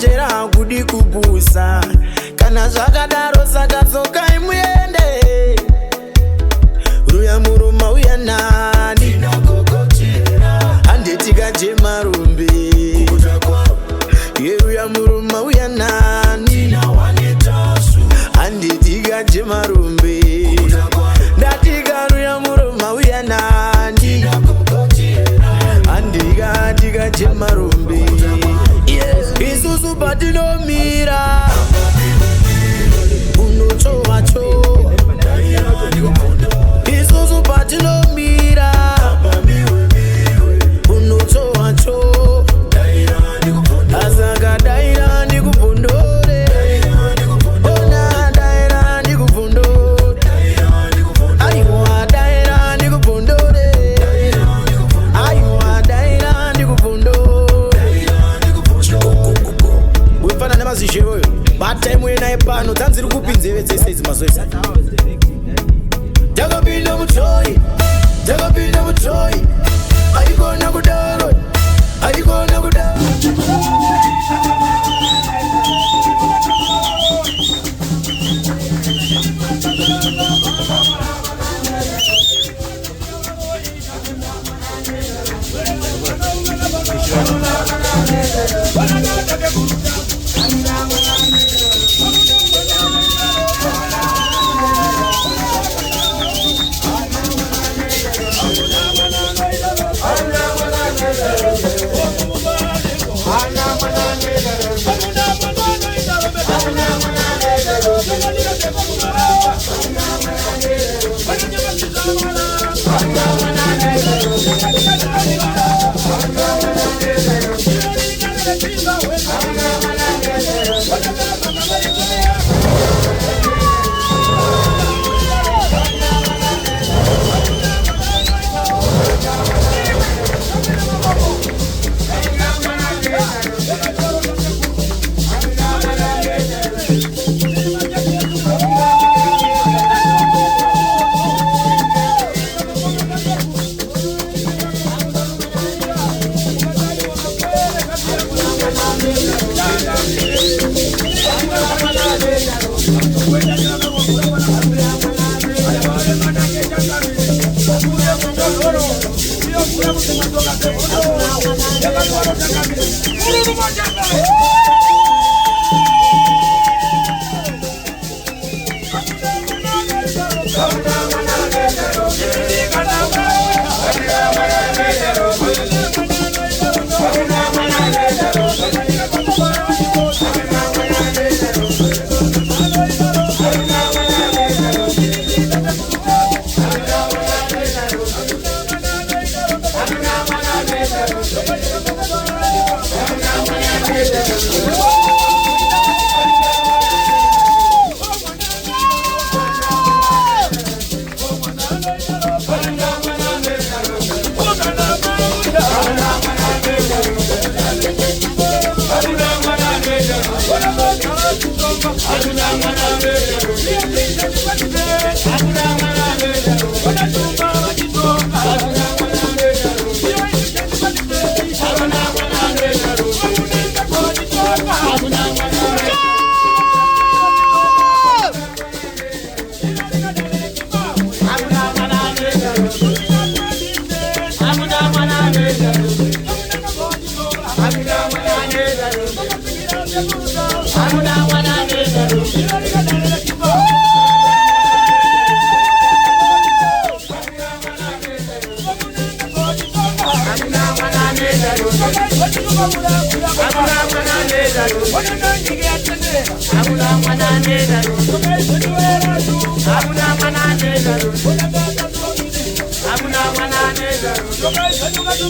chenjera kudi kupusa kana zvakadaro saka tsokai muende ruya muruma uya nani handetika jemarumbe yeruya muruma uya nani handetika jemarumbe ndatika ruya muruma uya nani handika jemarumbe isusu patinomira unochovacho isusu patinomira unochovacho asaka daira ndikubvundore ona daira ndikubvundore aiwa daira ndikubvundore aiwa daira ndikubvundore wefana nemazizheroyo bataimu yenai pano tanziri kupinzeve dzese idzi mazoisa takapinda mutoyi takapinda mutoyi aikona kudaro aikona kudaro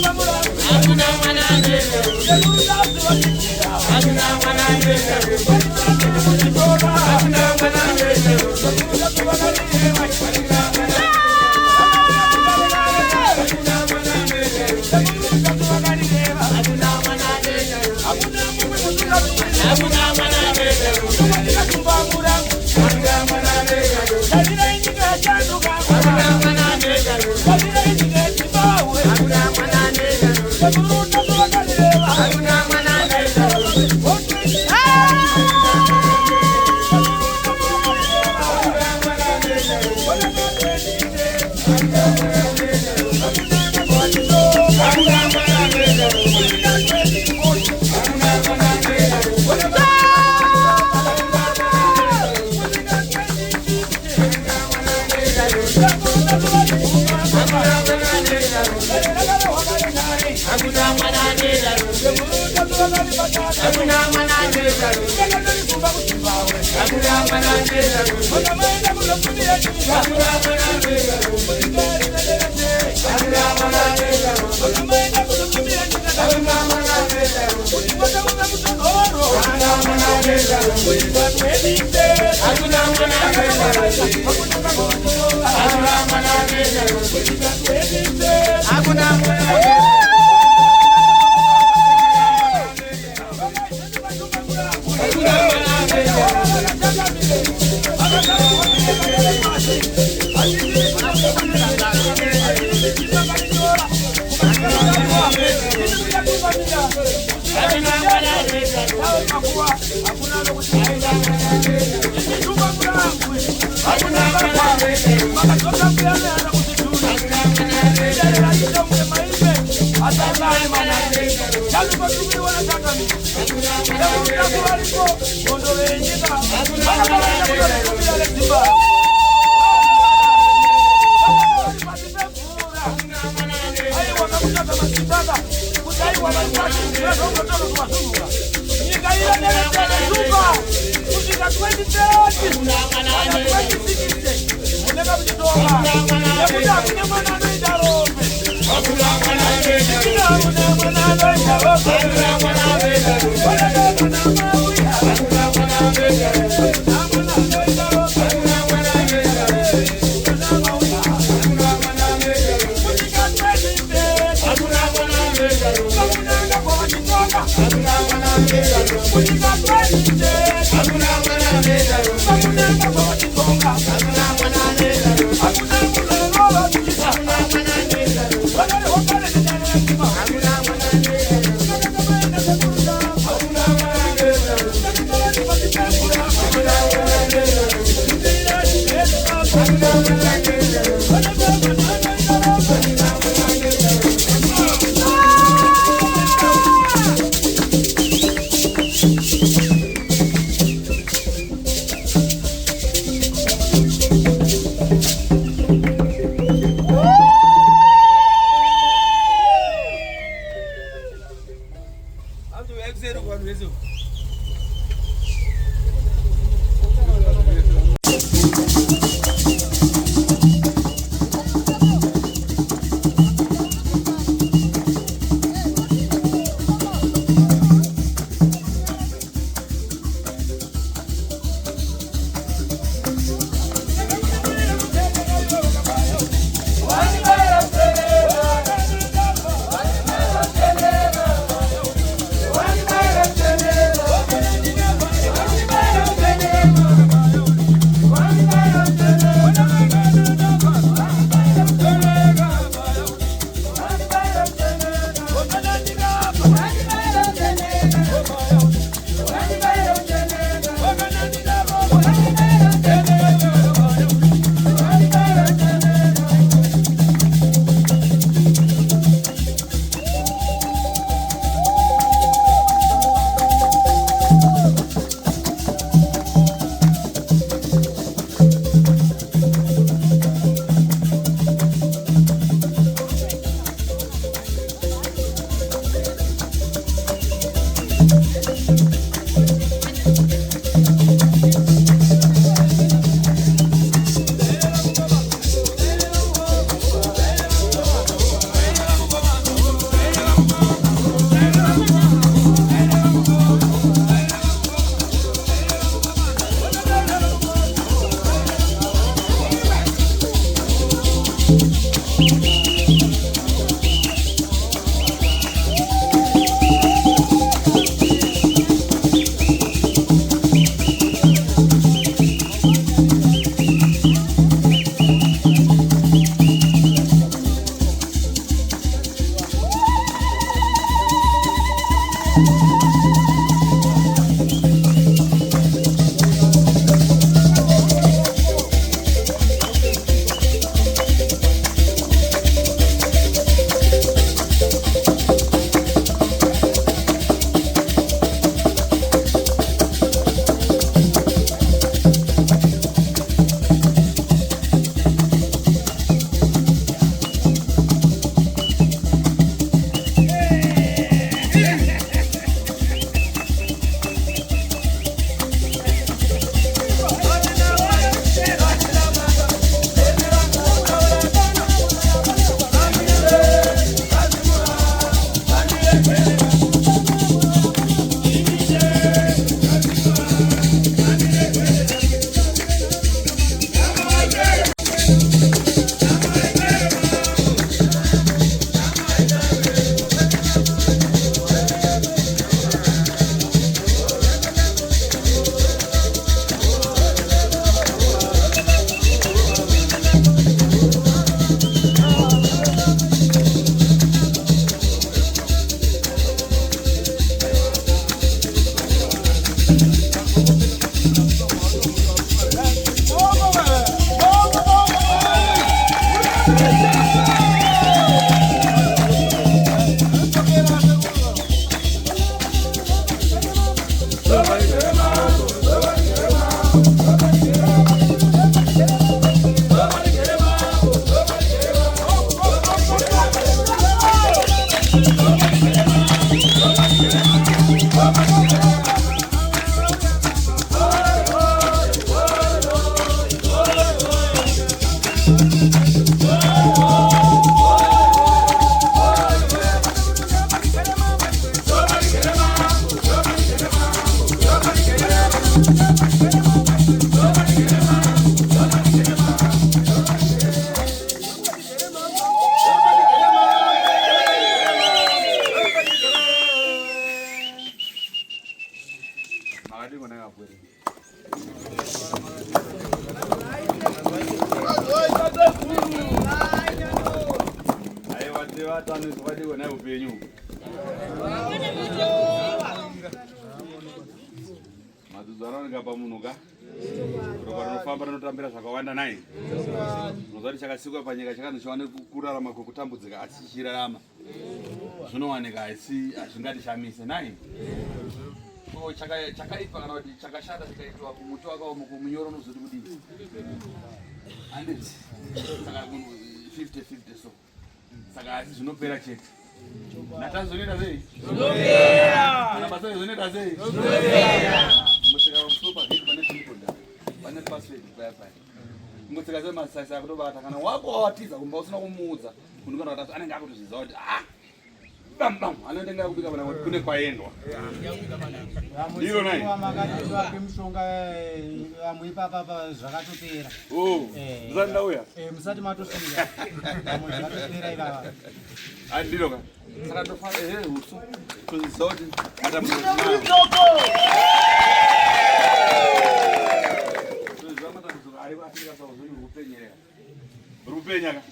Hakuna Hadi kona ngapwere. Ayo wate watanu kwadi kona upenyu. Maduzarana ngapa munuka. Robarofamba rinotambira zvakawanda nai. Nozati chakasikwa panyika chakanochiwane kurarama kukutambudzika asi chirarama. Zvinowanika asi zvingati shamise nai. Chakaipa kana kuti chakashata chikaitwa kumuti wakaoma kumunyoro unozoti kudini. Handiti. Saka 50-50 so. Saka asi zvinopera chete. Natazoneta sei? Zvinopera. Kana basa zvinota sei? Zvinopera. Musika wamsopa hit pane chimponda. Pane password bye bye. Musika zemasasa kutobata kana wako watiza kumba usina kumuudza. Unokana kuti anenge akutozviziva kuti bam bam anotenga kubika bana kune kwaendwa. Ndiro nai. Makatwa kwemishonga amuipa papa zvakatopera. Zandauya. Musati matosira. Zvakatopera ivava. Andiro ka. Saka tofana husu. Kuzoti adamu. Rupenya ka.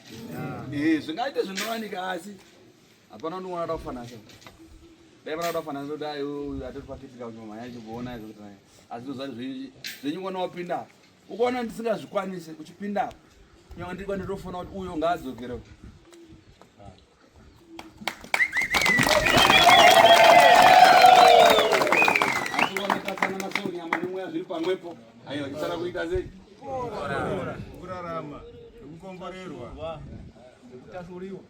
Zvingaite zvinowanika asi hapana unoona kufana so. Dai vana kufana so dai atoti pakitika kunyoma yacho kuona izvo kuti naye. Asi ndozati zvinji zvenyingwana wapinda. Ukaona ndisingazvikwanisi uchipinda. Nyawa ndikwa nditofuna kuti uyo ngaadzokere. Pamwepo ayo kisara kuita sei kurarama kukomborerwa kutasuliwa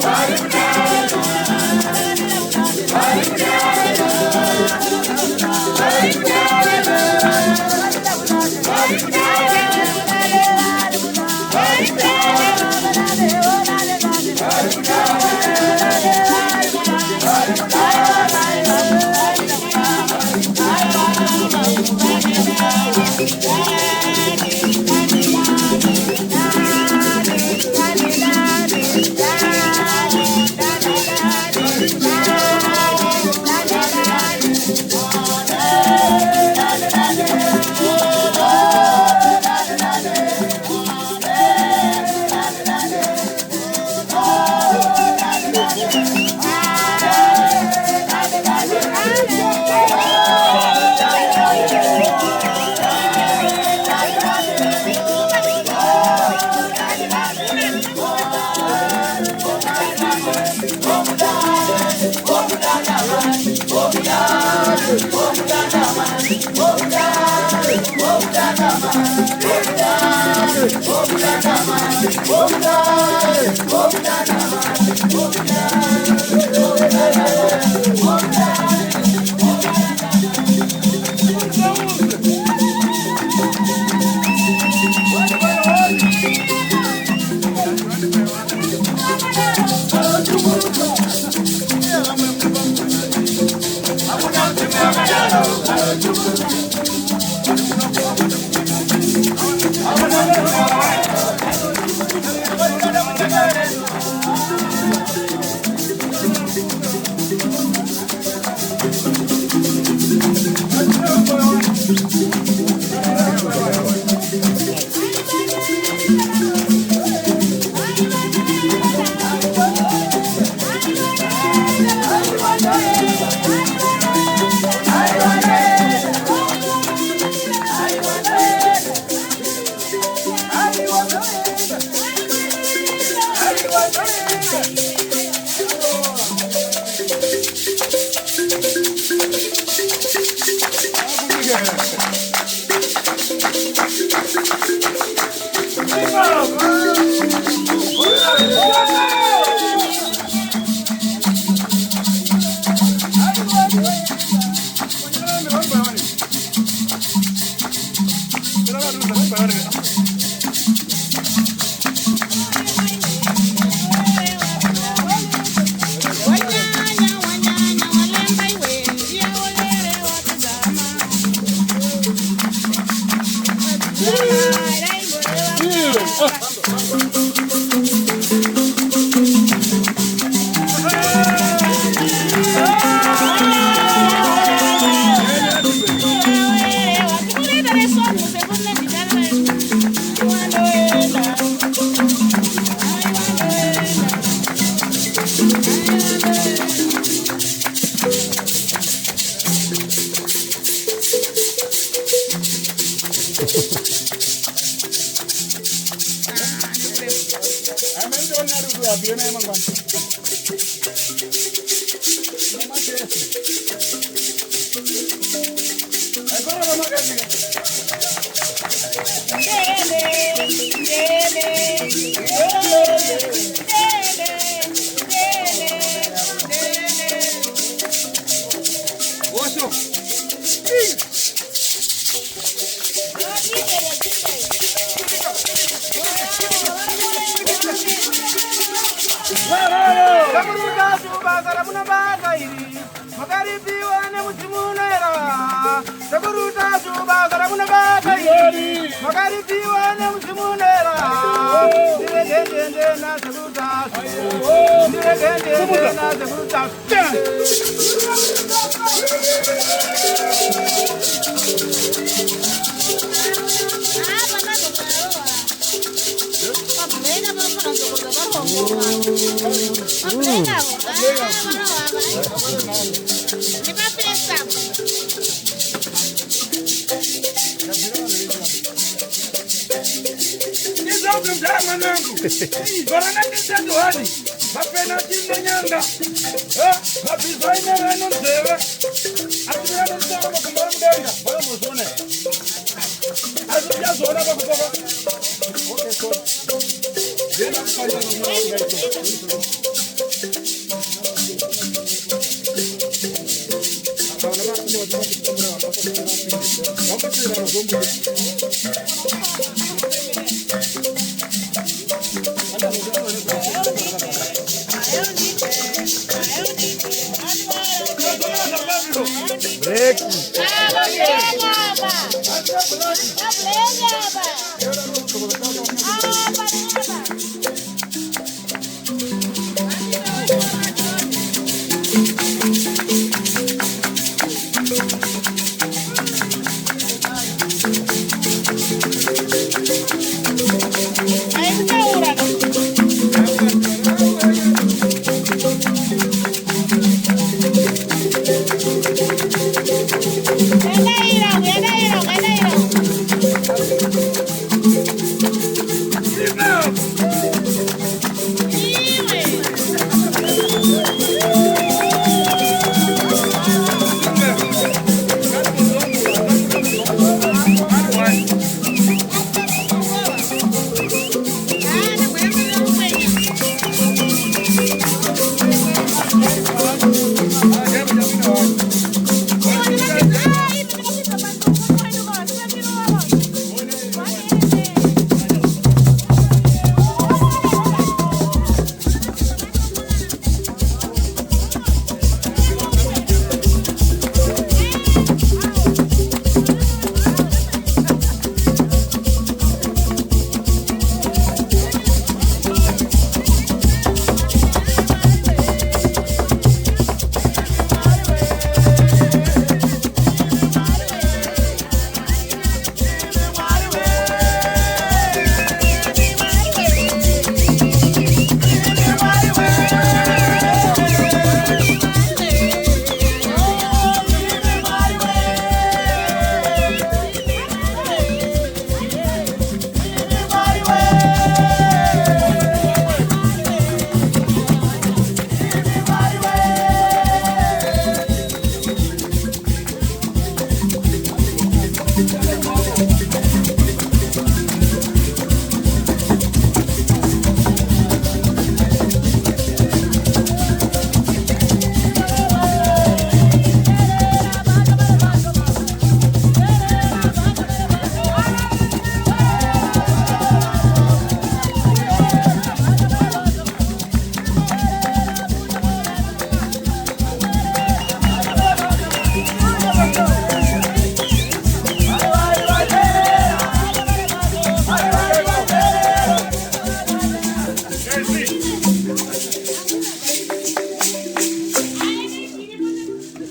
Bye.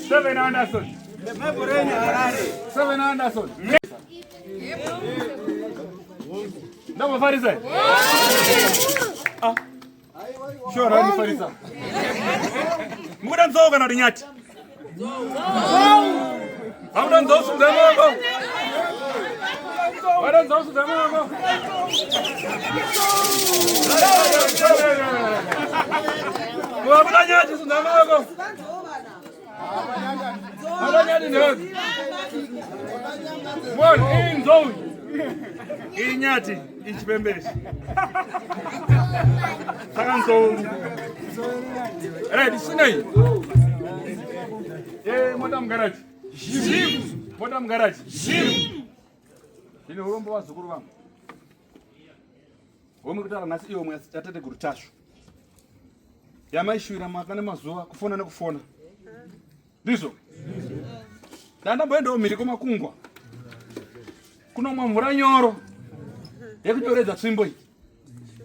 Seven Anderson. Seven Anderson. Ndaba Farisa. Ah. Sure, ni Farisa. Muda nzoga na dinyati. Muda nzoga ndamoko. Muda nzoga ndamoko. Muda nyati ndamoko. Abanyadi ndogo. One in zone. Inyati ichipembezi. Sakanzo. Ready sinai. Madam Garage. Jim. Madam Garage. Jim. Ini urombo wa zukuru wangu. Womukutala nasi iyo mwe atete kurutashu. Yamaishwira makane mazuwa kufona nekufona. Ndizo. Danda mwendo miliko makungwa. Kuna mvura nyoro. Yakutoreza tsvimbo iyi.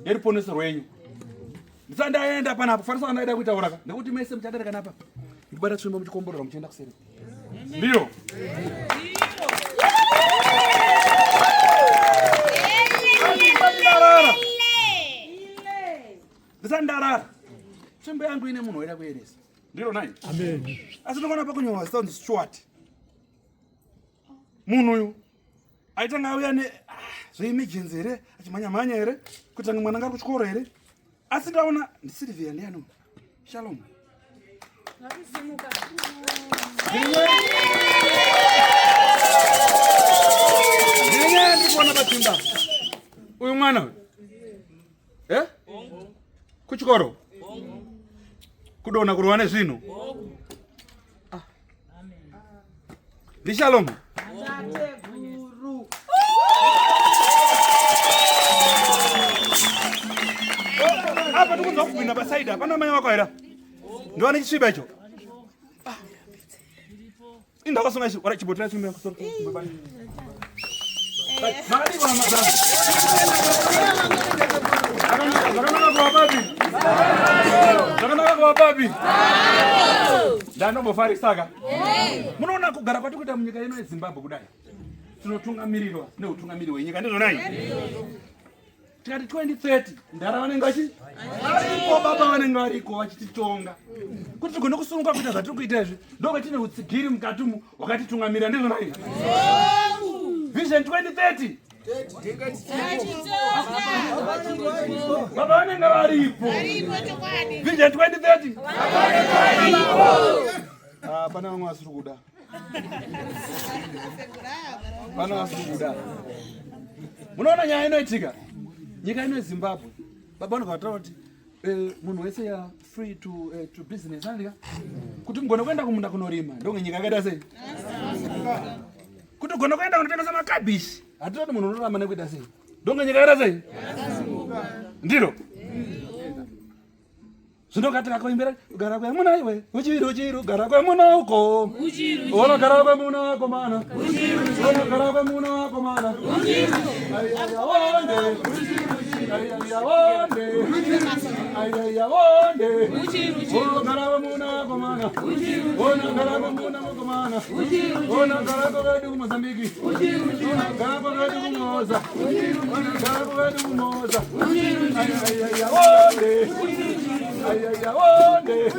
Yariponesa rwenyu. Ndisandaenda pana apo fanisa ndaida kuita uraka. Ndikuti mese mchandare kana apa. Ndibata tsvimbo muchikomborera muchienda kuseri. Ndiyo. Ndisandarara. Tsvimbo yangu ine munhu waida kueresa. Ndiro nai. Amen. Asi ndokona pakunyorwa sounds Stuart. Munhu uyu aitanga auya ne zveemergency here achimhanya here kuti tange mwana ngari kuchikoro here asi ndaona ndiSylvia ndiyano Shalom. Ndinye ndikuona pachimba uyu mwana uyu kuchikoro kudona kurwa nezvinhu ndiShalom. Apa tukunza kupinda pasaidi apa pana mai wako era. Ndo ane chisviba icho. Inda kwasunga ichi ora chibotela chimwe kusoro. Makadi kwa mazana. Zakanaka kwa babi. Ndano bofarisaka. Munoona kugara kwatikuita munyika ino yeZimbabwe kudai. Tinotungamirirwa neutungamiri wenyika ndizvo nai. Tikati 2030 ndara vanenge vachi variko baba vanenge variko vachititonga kuti tigone kusununguka kuita zvatiri kuita izvi ndoko tine utsigiri mukatimu wakatitungamirira ndizvo nai. Vision 2030 baba vanenge varipo. Vision 2030 pana vamwe vasiri kuda. Pana vasiri kuda. Munoona nyaya inoitika nyika ino yeZimbabwe baba vanogataura kuti munhu wese ya free to business andika kuti mugone kuenda kumunda kunorima ndonge nyika yakaita sei kuti ugone kuenda kunotengesa makabishi hatitoti munhu unorarama nekuita sei ndonge nyika yakaita sei ndiro zvinokatira koimbera kugara kwemuna iwe uchiru gara kwemuna uko unogara kwemuna wako mana unogara kwemuna wako mana ayayawonde unogara kwemuna wako mana unogara kwemuna wako mana unogara kwedu kuMozambiki unogara kwedu kuMoza unogara kwedu kuMoza ayayawonde ayayawonde